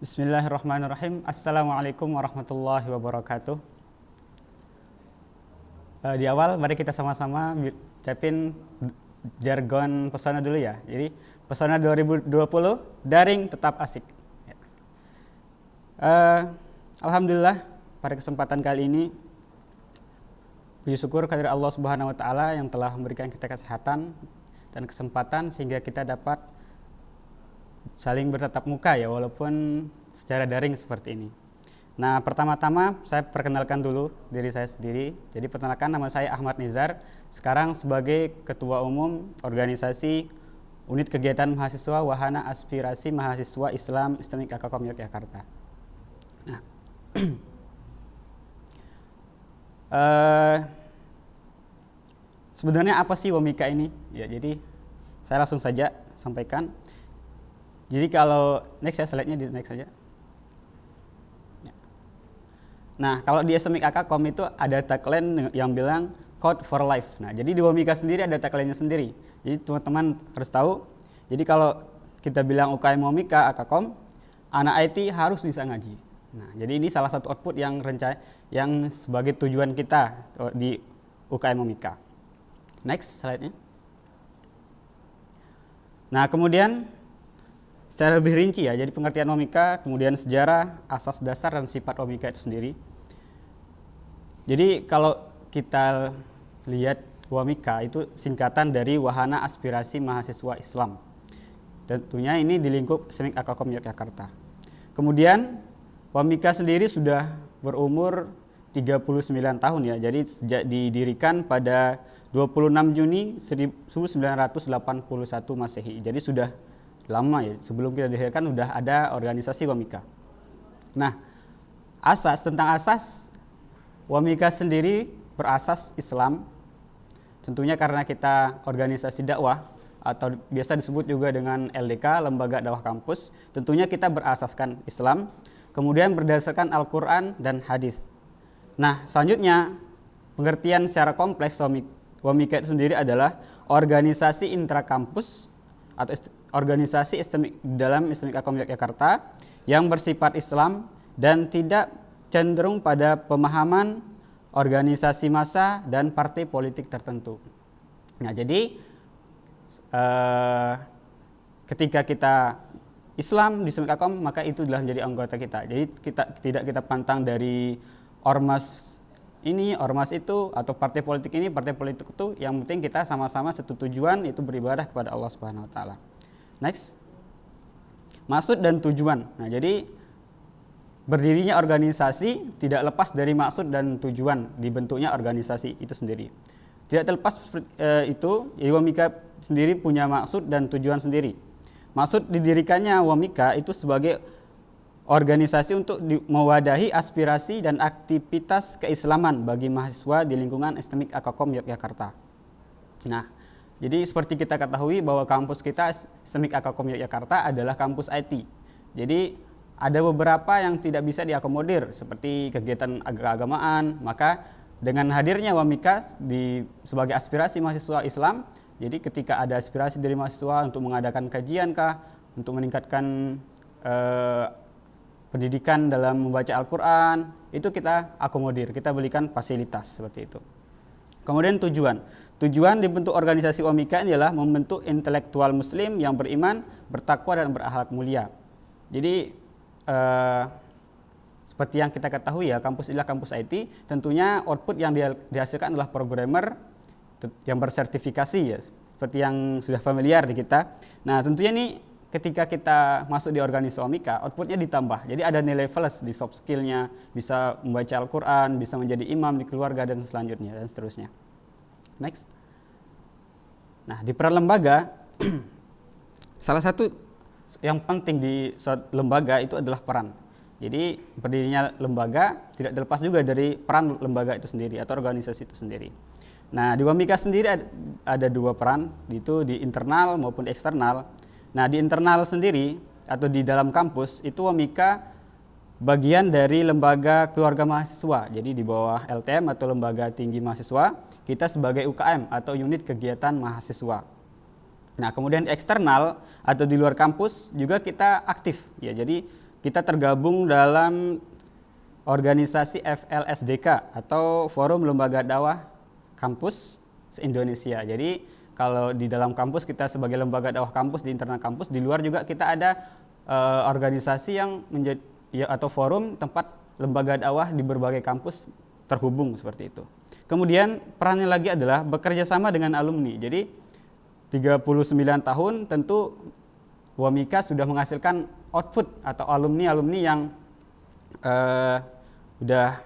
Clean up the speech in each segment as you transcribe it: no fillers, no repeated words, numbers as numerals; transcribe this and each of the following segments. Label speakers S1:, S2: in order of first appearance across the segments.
S1: Bismillahirrahmanirrahim. Assalamualaikum warahmatullahi wabarakatuh. Di awal mari kita sama-sama ucapin jargon Pesona dulu ya. Jadi Pesona 2020 daring tetap asik. Alhamdulillah pada kesempatan kali ini puji syukur kepada Allah Subhanahu wa taala yang telah memberikan kita kesehatan dan kesempatan sehingga kita dapat saling bertatap muka ya, walaupun secara daring seperti ini. Nah, pertama-tama saya perkenalkan dulu diri saya sendiri. Jadi perkenalkan, nama saya Ahmad Nizar, sekarang sebagai Ketua Umum Organisasi Unit Kegiatan Mahasiswa Wahana Aspirasi Mahasiswa Islam Islamik Akakom Yogyakarta. Nah, sebenarnya apa sih WOMIKA ini? Ya, jadi saya langsung saja sampaikan. Jadi kalau next ya, slide-nya di next saja. Nah, kalau di Islamik Akakom itu ada tagline yang bilang Code for Life. Nah, jadi di WOMIKA sendiri ada tagline-nya sendiri. Jadi teman-teman harus tahu. Jadi kalau kita bilang UKM WOMIKA Akakom, anak IT harus bisa ngaji. Nah, jadi ini salah satu output yang sebagai tujuan kita di UKM WOMIKA. Next slide-nya. Nah, kemudian secara lebih rinci ya, jadi pengertian WOMIKA, kemudian sejarah, asas dasar dan sifat WOMIKA itu sendiri. Jadi kalau kita lihat WOMIKA itu singkatan dari Wahana Aspirasi Mahasiswa Islam. Tentunya ini di lingkup Islamik Akakom Yogyakarta. Kemudian WOMIKA sendiri sudah berumur 39 tahun ya. Jadi sejak didirikan pada 26 Juni 1981 Masehi. Jadi sudah lama ya, sebelum kita didirikan sudah ada organisasi WOMIKA. Nah, tentang asas WOMIKA sendiri berasas Islam. Tentunya karena kita organisasi dakwah atau biasa disebut juga dengan LDK, Lembaga Dakwah Kampus. Tentunya kita berasaskan Islam, kemudian berdasarkan Al-Quran dan hadis. Nah, selanjutnya pengertian secara kompleks WOMIKA itu sendiri adalah organisasi intrakampus atau organisasi dalam Islamik Akakom Yogyakarta yang bersifat Islam dan tidak cenderung pada pemahaman organisasi massa dan partai politik tertentu. Nah, jadi ketika kita Islam di Islamik Akakom, maka itu adalah menjadi anggota kita. Jadi kita pantang dari ormas ini, ormas itu, atau partai politik ini, partai politik itu. Yang penting kita sama-sama satu tujuan, itu beribadah kepada Allah Subhanahu wa taala. Next. Maksud dan tujuan. Nah, jadi berdirinya organisasi tidak lepas dari maksud dan tujuan dibentuknya organisasi itu sendiri. Tidak terlepas itu, WOMIKA sendiri punya maksud dan tujuan sendiri. Maksud didirikannya WOMIKA itu sebagai organisasi untuk mewadahi aspirasi dan aktivitas keislaman bagi mahasiswa di lingkungan Islamik Akakom Yogyakarta. Nah, jadi seperti kita ketahui bahwa kampus kita Islamik Akakom Yogyakarta adalah kampus IT. Jadi ada beberapa yang tidak bisa diakomodir seperti kegiatan keagamaan. Maka dengan hadirnya WOMIKA sebagai aspirasi mahasiswa Islam, jadi ketika ada aspirasi dari mahasiswa untuk mengadakan kajian untuk meningkatkan pendidikan dalam membaca Al-Quran, itu kita akomodir, kita berikan fasilitas seperti itu. Kemudian tujuan dibentuk organisasi WOMIKA adalah membentuk intelektual muslim yang beriman, bertakwa dan berakhlak mulia. Jadi seperti yang kita ketahui ya, kampus inilah kampus IT, tentunya output yang dihasilkan adalah programmer yang bersertifikasi ya, seperti yang sudah familiar di kita. Nah, tentunya ini ketika kita masuk di organisasi WOMIKA, outputnya ditambah. Jadi ada nilai plus di soft skillnya, bisa membaca Al-Quran, bisa menjadi imam di keluarga dan selanjutnya dan seterusnya. Next. Nah, di peran lembaga, salah satu yang penting di lembaga itu adalah peran. Jadi berdirinya lembaga tidak terlepas juga dari peran lembaga itu sendiri atau organisasi itu sendiri. Nah, di WOMIKA sendiri ada dua peran, itu di internal maupun di eksternal. Nah, di internal sendiri atau di dalam kampus itu WOMIKA bagian dari lembaga keluarga mahasiswa. Jadi di bawah LTM atau lembaga tinggi mahasiswa, kita sebagai UKM atau unit kegiatan mahasiswa. Nah, kemudian eksternal atau di luar kampus juga kita aktif ya. Jadi kita tergabung dalam organisasi FLSDK atau Forum Lembaga Dakwah Kampus se-Indonesia. Jadi kalau di dalam kampus kita sebagai lembaga dakwah kampus di internal kampus, di luar juga kita ada organisasi yang menjadi atau forum tempat lembaga dakwah di berbagai kampus terhubung seperti itu. Kemudian perannya lagi adalah bekerja sama dengan alumni. Jadi 39 tahun tentu Wamika sudah menghasilkan output atau alumni-alumni yang udah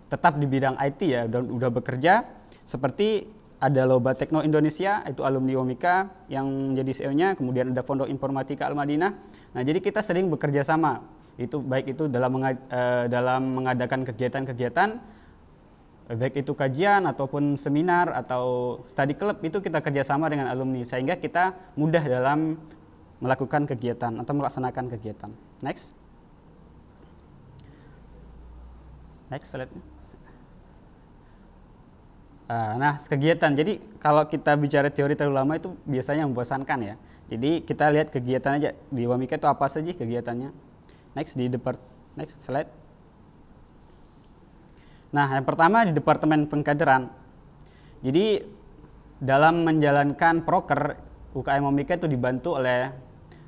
S1: tetap di bidang IT ya, udah bekerja. Seperti ada Lomba Tekno Indonesia, itu alumni Wamika yang menjadi CEO-nya, kemudian ada Pondok Informatika Al-Madinah. Nah, jadi kita sering bekerja sama, itu baik itu dalam mengadakan kegiatan-kegiatan, baik itu kajian ataupun seminar atau study club, itu kita kerjasama dengan alumni, sehingga kita mudah dalam melakukan kegiatan atau melaksanakan kegiatan. Next slide. Nah, kegiatan. Jadi kalau kita bicara teori terlalu lama itu biasanya membosankan ya. Jadi kita lihat kegiatan aja di Wamika itu apa saja kegiatannya. Next slide. Nah, yang pertama di Departemen Pengkaderan. Jadi dalam menjalankan proker UKM Wamika itu dibantu oleh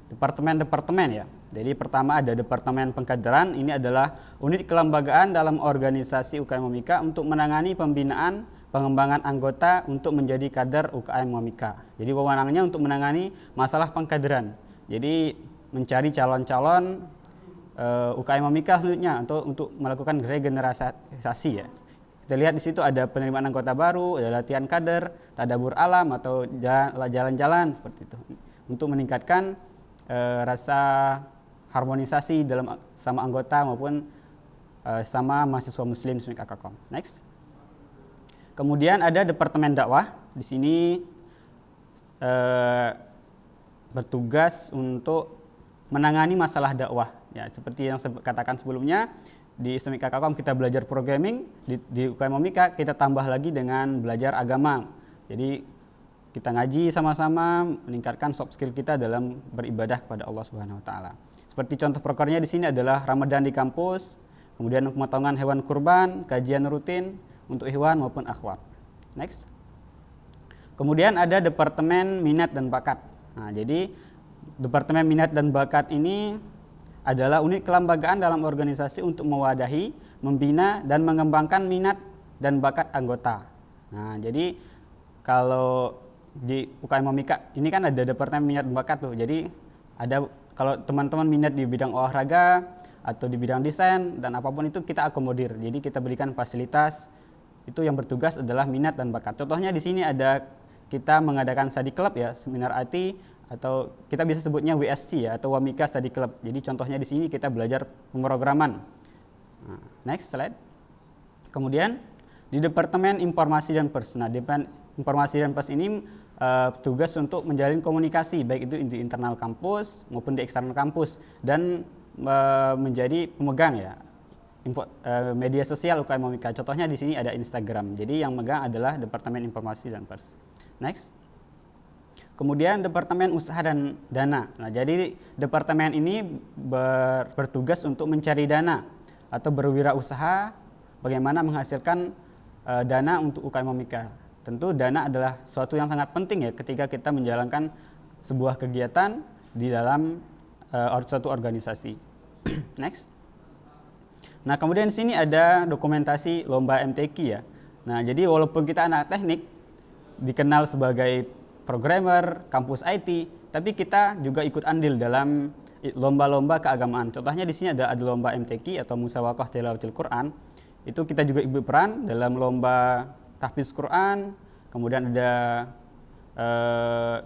S1: departemen-departemen ya. Jadi pertama ada Departemen Pengkaderan, ini adalah unit kelembagaan dalam organisasi UKM Wamika untuk menangani pembinaan pengembangan anggota untuk menjadi kader UKM Wamika. Jadi wewenangnya untuk menangani masalah pengkaderan. Jadi mencari calon-calon UKM Wamika selanjutnya untuk melakukan regenerasi ya. Kita lihat di situ ada penerimaan anggota baru, ada latihan kader, tadabur alam atau jalan-jalan seperti itu. Untuk meningkatkan rasa harmonisasi dalam sama anggota maupun sama mahasiswa muslim SMIK Akakom. Next. Kemudian ada Departemen Dakwah. Di sini bertugas untuk menangani masalah dakwah. Ya, seperti yang saya katakan sebelumnya, di SMIK Akakom kita belajar programming, di UKM Wamika kita tambah lagi dengan belajar agama. Jadi kita ngaji sama-sama, meningkatkan soft skill kita dalam beribadah kepada Allah Subhanahu wa taala. Seperti contoh prokernya di sini adalah Ramadan di kampus, kemudian pemotongan hewan kurban, kajian rutin untuk ikhwan maupun akhwat. Next. Kemudian ada Departemen Minat dan Bakat. Nah, jadi Departemen Minat dan Bakat ini adalah unit kelembagaan dalam organisasi untuk mewadahi, membina dan mengembangkan minat dan bakat anggota. Nah, jadi kalau di UKM Wamika ini kan ada Departemen Minat dan Bakat tuh. Jadi ada kalau teman-teman minat di bidang olahraga atau di bidang desain dan apapun itu kita akomodir. Jadi kita berikan fasilitas. Itu yang bertugas adalah minat dan bakat. Contohnya di sini ada kita mengadakan study club ya, seminar IT atau kita bisa sebutnya WSC ya atau Wamika Study Club. Jadi contohnya di sini kita belajar pemrograman. Nah, next slide. Kemudian di Departemen Informasi dan Pers. Nah, Departemen Informasi dan Pers ini tugas untuk menjalin komunikasi baik itu di internal kampus maupun di eksternal kampus dan menjadi pemegang ya media sosial UKM Wamika. Contohnya di sini ada Instagram. Jadi yang megang adalah Departemen Informasi dan Pers. Next. Kemudian Departemen Usaha dan Dana. Nah, jadi departemen ini bertugas untuk mencari dana atau berwirausaha bagaimana menghasilkan dana untuk UKM Wamika. Tentu dana adalah suatu yang sangat penting ya ketika kita menjalankan sebuah kegiatan di dalam suatu organisasi. Next. Nah, kemudian di sini ada dokumentasi lomba MTQ ya. Nah, jadi walaupun kita anak teknik dikenal sebagai programmer, kampus IT, tapi kita juga ikut andil dalam lomba-lomba keagamaan. Contohnya di sini ada lomba MTQ atau Musabaqah Tilawatil Quran. Itu kita juga ikut peran dalam lomba tahfiz Quran, kemudian ada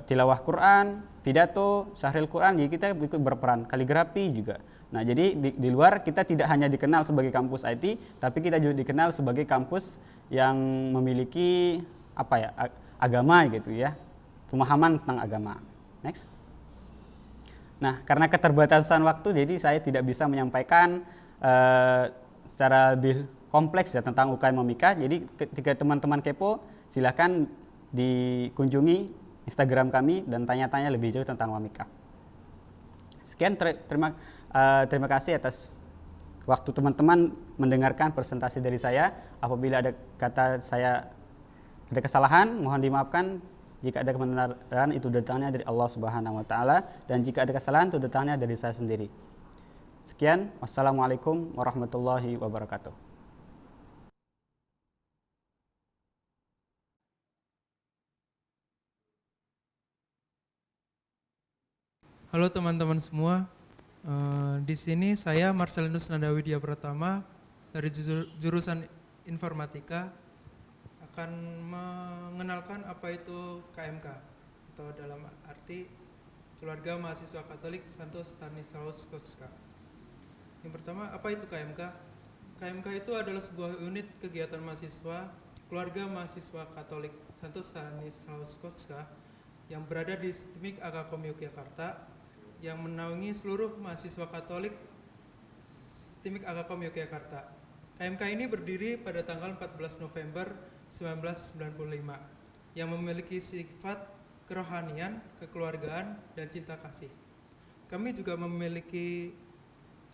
S1: tilawah Quran, pidato, syahril Quran. Jadi kita ikut berperan, kaligrafi juga. Nah, jadi di luar kita tidak hanya dikenal sebagai kampus IT, tapi kita juga dikenal sebagai kampus yang memiliki agama gitu ya, pemahaman tentang agama. Next. Nah, karena keterbatasan waktu, jadi saya tidak bisa menyampaikan secara lebih kompleks ya tentang UKM Wamika. Jadi ketika teman-teman kepo, silakan dikunjungi Instagram kami dan tanya-tanya lebih jauh tentang Wamika. Sekian, terima kasih atas waktu teman-teman mendengarkan presentasi dari saya. Apabila ada kata saya ada kesalahan, mohon dimaafkan. Jika ada kebenaran, itu datangnya dari Allah Subhanahu wa taala, dan jika ada kesalahan, itu datangnya dari saya sendiri. Sekian, wassalamualaikum warahmatullahi wabarakatuh.
S2: Halo teman-teman semua, di sini saya Marcelinus Nanda Widya Pratama dari jurusan Informatika akan mengenalkan apa itu KMK, atau dalam arti Keluarga Mahasiswa Katolik Santo Stanislaus Kostka. Yang pertama, apa itu KMK? KMK itu adalah sebuah unit kegiatan mahasiswa Keluarga Mahasiswa Katolik Santo Stanislaus Kostka yang berada di STIMIK Akakom Yogyakarta, yang menaungi seluruh mahasiswa Katolik STIMIK Akakom Yogyakarta. KMK ini berdiri pada tanggal 14 November 1995 yang memiliki sifat kerohanian, kekeluargaan, dan cinta kasih. Kami juga memiliki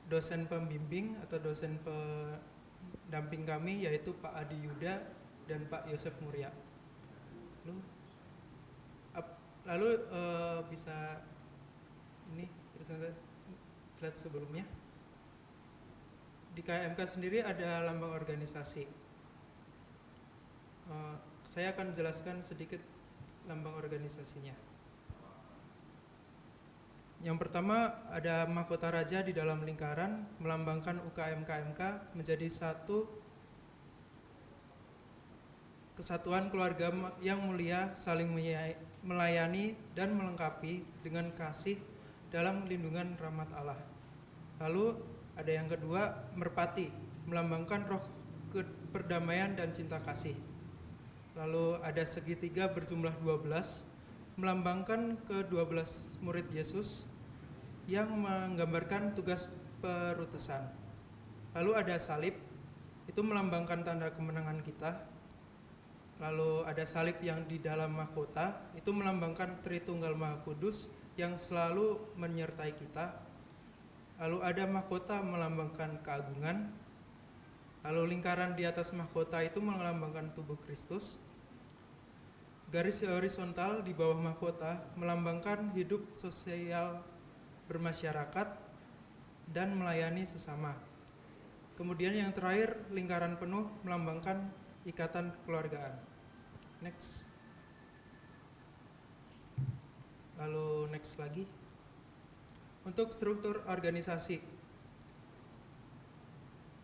S2: dosen pembimbing atau dosen pendamping kami, yaitu Pak Adi Yuda dan Pak Yosef Muria. Lalu bisa ini slide sebelumnya. Di KMK sendiri ada lambang organisasi. Saya akan jelaskan sedikit lambang organisasinya. Yang pertama, ada mahkota raja di dalam lingkaran melambangkan UKM KMK menjadi satu kesatuan keluarga yang mulia, saling melayani dan melengkapi dengan kasih dalam lindungan rahmat Allah. Lalu ada yang kedua, merpati, melambangkan roh perdamaian dan cinta kasih. Lalu ada segitiga berjumlah 12, melambangkan ke-12 murid Yesus yang menggambarkan tugas perutusan. Lalu ada salib, itu melambangkan tanda kemenangan kita. Lalu ada salib yang di dalam mahkota, itu melambangkan Tritunggal Maha Kudus yang selalu menyertai kita. Lalu ada mahkota melambangkan keagungan. Lalu lingkaran di atas mahkota itu melambangkan tubuh Kristus. Garis horizontal di bawah mahkota melambangkan hidup sosial bermasyarakat dan melayani sesama. Kemudian yang terakhir, lingkaran penuh melambangkan ikatan kekeluargaan. Next. Lalu next lagi. Untuk struktur organisasi.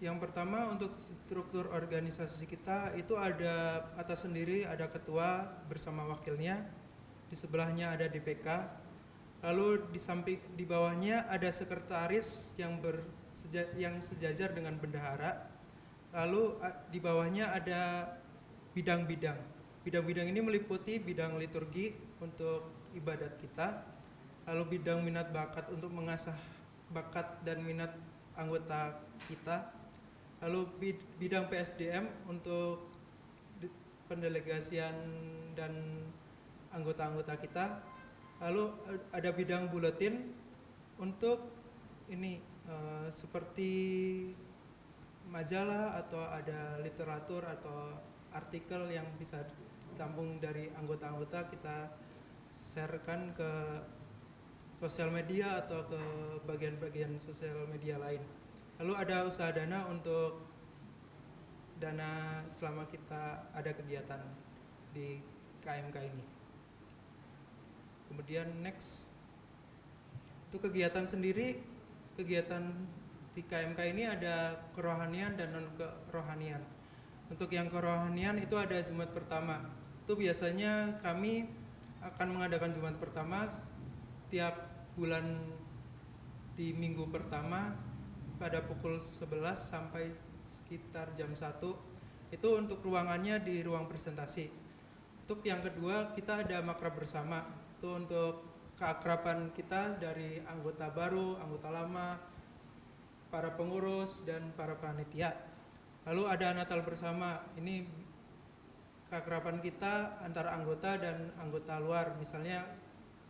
S2: Yang pertama, untuk struktur organisasi kita itu ada atas sendiri ada ketua bersama wakilnya, di sebelahnya ada DPK, lalu di bawahnya ada sekretaris yang sejajar dengan bendahara, lalu di bawahnya ada bidang-bidang. Bidang-bidang ini meliputi bidang liturgi untuk ibadat kita, lalu bidang minat bakat untuk mengasah bakat dan minat anggota kita, lalu bidang PSDM untuk pendelegasian dan anggota-anggota kita, lalu ada bidang buletin untuk ini seperti majalah atau ada literatur atau artikel yang bisa ditampung dari anggota-anggota, kita sharekan ke sosial media atau ke bagian-bagian sosial media lain. Lalu ada usaha dana untuk dana selama kita ada kegiatan di KMK ini. Kemudian next, untuk kegiatan sendiri, kegiatan di KMK ini ada kerohanian dan non kerohanian. Untuk yang kerohanian itu ada Jumat pertama. Itu biasanya kami akan mengadakan Jumat pertama setiap bulan di minggu pertama pada pukul 11 sampai sekitar jam 1. Itu untuk ruangannya di ruang presentasi. Untuk yang kedua, kita ada makrab bersama. Itu untuk keakraban kita dari anggota baru, anggota lama, para pengurus, dan para panitia. Lalu ada Natal bersama. Ini keakraban kita antara anggota dan anggota luar. Misalnya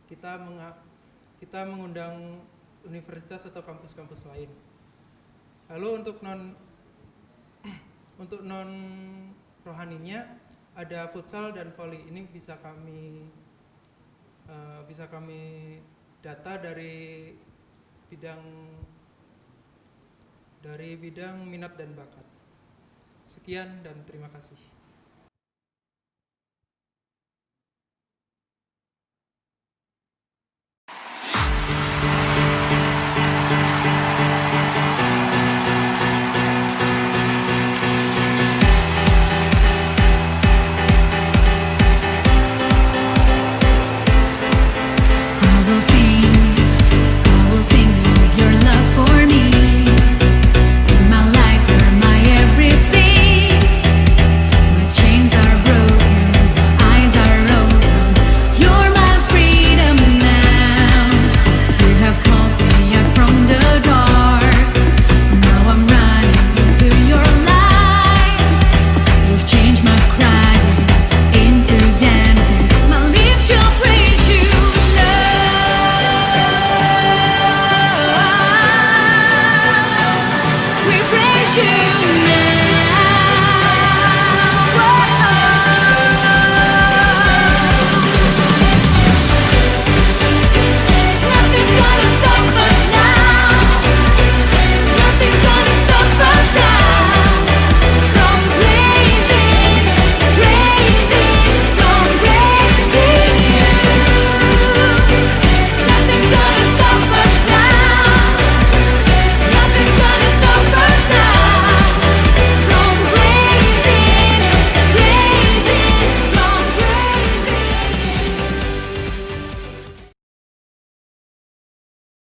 S2: kita mengundang universitas atau kampus-kampus lain. Lalu untuk non rohaninya ada futsal dan volley. Ini bisa kami data dari bidang minat dan bakat. Sekian dan terima kasih.